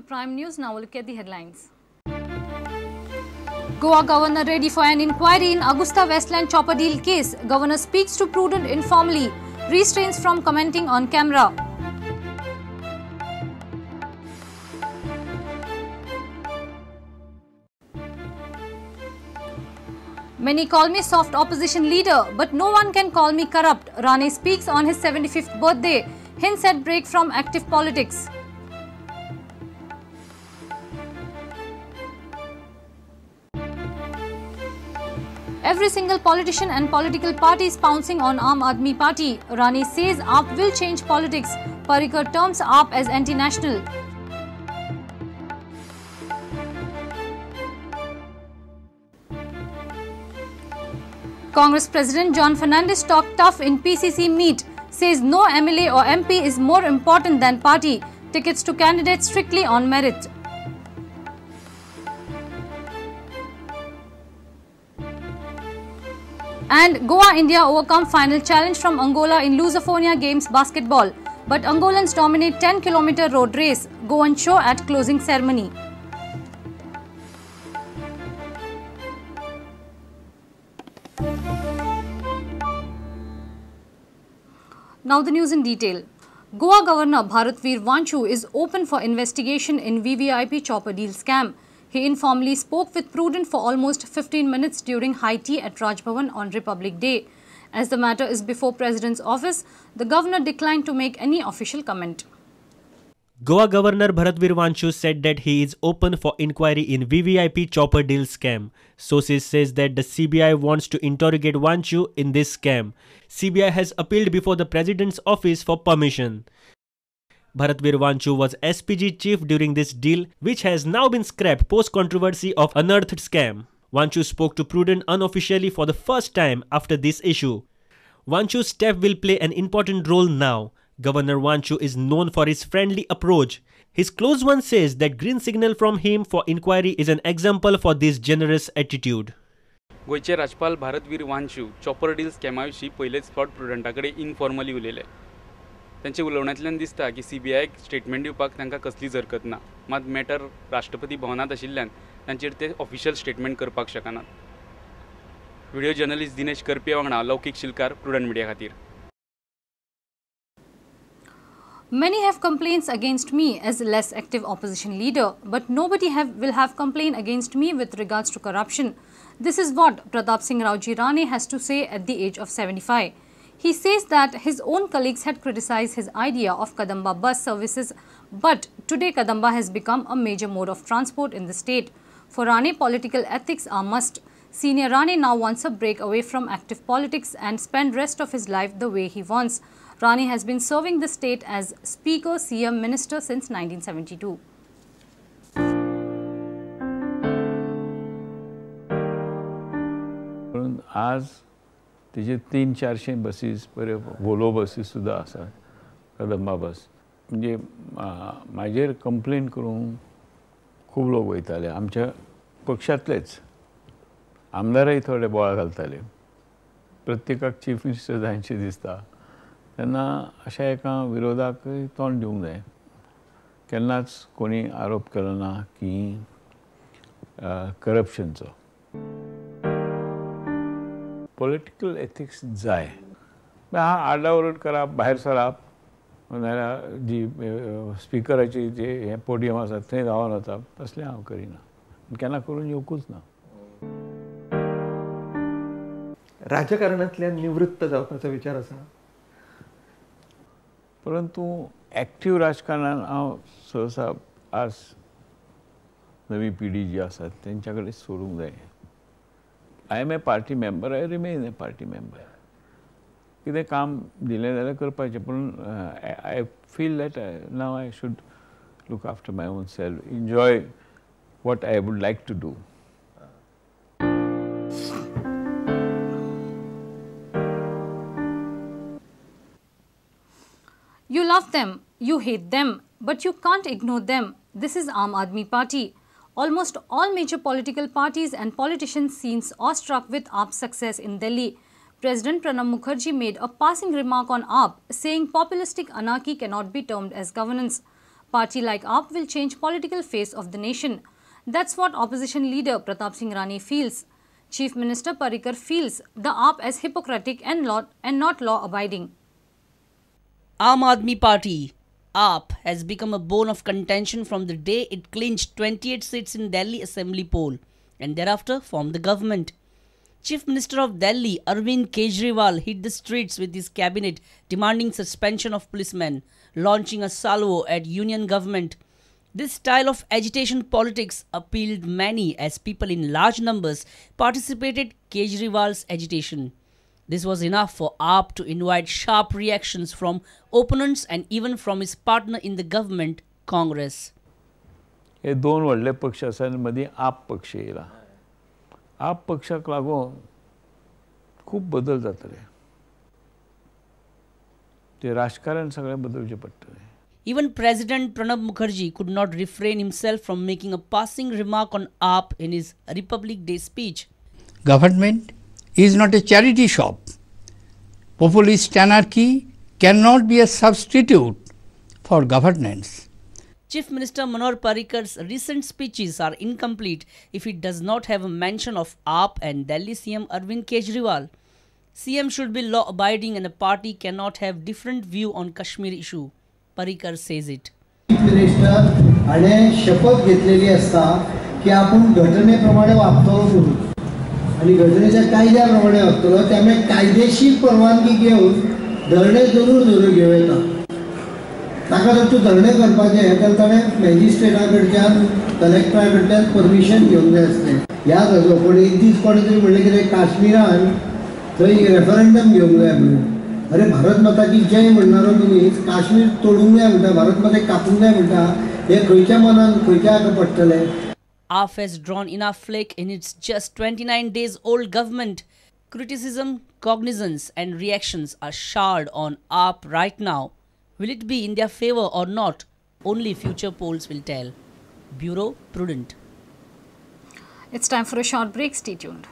Prime News. Now look at the headlines. Goa Governor ready for an inquiry in Augusta Westland chopper deal case. Governor speaks to Prudent informally. Restrains from commenting on camera. Many call me soft opposition leader, but no one can call me corrupt. Rane speaks on his 75th birthday. Hints at break from active politics. Every single politician and political party is pouncing on Aam Aadmi Party. Rane says AAP will change politics. Parrikar terms AAP as anti-national. Congress President Jan14 talked tough in PCC meet. Says no MLA or MP is more important than party. Tickets to candidates strictly on merit. And Goa India overcome final challenge from Angola in Lusophobia Games basketball. But Angolans dominate 10-kilometer road race. Goan show at closing ceremony. Now the news in detail. Goa Governor Bharatveer Vanchu is open for investigation in VVIP chopper deal scam. He informally spoke with Prudent for almost 15 minutes during high tea at Raj Bhavan on Republic Day. As the matter is before President's office, the Governor declined to make any official comment. Goa Governor Bharatveer Vanchu said that he is open for inquiry in VVIP chopper deal scam. Sources says that the CBI wants to interrogate Vanchu in this scam. CBI has appealed before the President's office for permission. Bharatveer Vanchu was SPG chief during this deal, which has now been scrapped post-controversy of unearthed scam. Vanchu spoke to Prudent unofficially for the first time after this issue. Vanchu's step will play an important role now. Governor Vanchu is known for his friendly approach. His close one says that green signal from him for inquiry is an example for this generous attitude. गोयचे राज्यपाल Bharatveer Wanchu chopper deal स्कॅमाविशीं पयलेच फावट प्रुडंटाकडे informally उलयले. त्यांचे उलोवण्यांतल्यान दिसता की सीबीआयक statement दिवपाक तांकां कसलीच हरकत ना. मात मॅटर राष्ट्रपती भवनात आशिल्ल्यान तांचेर ते ऑफिशियल स्टेटमेंट करपाक शकनात. व्हिडिओ जर्नलिस्ट दिनेश करपे वांगडा लौकीक शिलकार प्रुडंट मिडिया खातीर. Many have complaints against me as less active opposition leader, but nobody will have complaint against me with regards to corruption. This is what Pratap Singh Rane has to say at the age of 75. He says that his own colleagues had criticized his idea of Kadamba bus services, but today Kadamba has become a major mode of transport in the state. For Rane, political ethics are must. Senior Rane now wants a break away from active politics and spend rest of his life the way he wants. Rane has been serving the state as Speaker, CM, Minister since 1972. आज तेजे 300-400 buses बरे वोलो buses सुद्दां आसा कदंबा बस म्हणजे म्हाजेर complain करूंक खूब लोक वयताले आमच्या पक्षांतलेच आमदारय थोडे बोवाळ घालताले प्रत्येकाक चीफ मिनिस्टर जायचे दिसता तेन्ना अशा एका विरोधाकय तोंड दिवंक जाय केन्नाच कोणी आरोप केलो ना की करप्शनचो पॉलिटिकल एथिक्स जाय आरडाओरड करप भायर सरप नाल्यार जी स्पिकराची जे हे पोडियम आसा थंय रावन वचप तसलें हांव करिना केन्ना करून येवंकूच ना. राजकारणांतल्यान निवृत्त जावपाचो विचार आसा परंतु एक्टीव राजकारणांत हांव सहसा आज नवी पिढी जी आसा तेंच्या कडेन सोडूंक जाय. I am a party member, I remain a party member. कितें काम दिलें जाल्यार करपाचें पूण I feel that now I should look after my own self, enjoy what I would like to do. You love them, you hate them, but you can't ignore them. This is Aam Aadmi Party. Almost all major political parties and politicians seem awestruck with AAP's success in Delhi. President Pranab Mukherjee made a passing remark on AAP, saying populistic anarchy cannot be termed as governance. Party like AAP will change political face of the nation. That's what opposition leader Pratap Singh Rane feels. Chief Minister Parrikar feels the AAP as hypocritic and not law-abiding. Aam Aadmi Party, AAP, has become a bone of contention from the day it clinched 28 seats in Delhi Assembly poll and thereafter formed the government. Chief Minister of Delhi, Arvind Kejriwal, hit the streets with his cabinet demanding suspension of policemen, launching a salvo at union government. This style of agitation politics appealed many as people in large numbers participated Kejriwal's agitation. This was enough for AAP to invite sharp reactions from opponents and even from his partner in the government, Congress. हे दोन व्हडले पक्ष आसा आनी मदीं आप पक्ष येयला. आप पक्षाक लागून खूब बदल जातले. ते राजकारण सगळें बदलचें पडटलें. Even President Pranab Mukherjee could not refrain himself from making a passing remark on AAP in his Republic Day speech. Government is not a charity shop. Populist anarchy cannot be a substitute for governance. Chief Minister Manohar Parrikar's recent speeches are incomplete if it does not have a mention of AAP and Delhi CM Arvind Kejriwal. CM should be law-abiding and the party cannot have different view on Kashmir issue. Parrikar says it. Chief Minister हाणें शपथ घेतलेली आसता की आपण घटनेप्रमाणे वागतलो म्हणून आणि घटनेच्या कायद्याप्रमाणे वागतलो त्यामुळे कायदेशीर परवानगी घेऊन धरणे जरूर घेवं येता. ताका जर तूं धरणे करपाचें जाल्यार ताणें मॅजिस्ट्रेटा कडच्यान कलेक्टरा कडच्यान परमिशन घेवंक जाय आसलें. ह्या जागो पूण एक दीस कोणें तरी म्हणलें कितें काश्मीरान थंय रेफरंडम घेवंक जाय म्हणून. अरे भारत माता की जय म्हणणारो मनीस काश्मीर तोडूंक जाय म्हणटा, भारत मातेक कापूंक जाय म्हणटा, हे खंयच्या मनान खंयच्या हाका पडटलें. AAP has drawn enough flake in its just 29 days old government. Criticism, cognizance and reactions are showered on AAP right now. Will it be in their favor or not? Only future polls will tell. Bureau, Prudent. It's time for a short break. Stay tuned.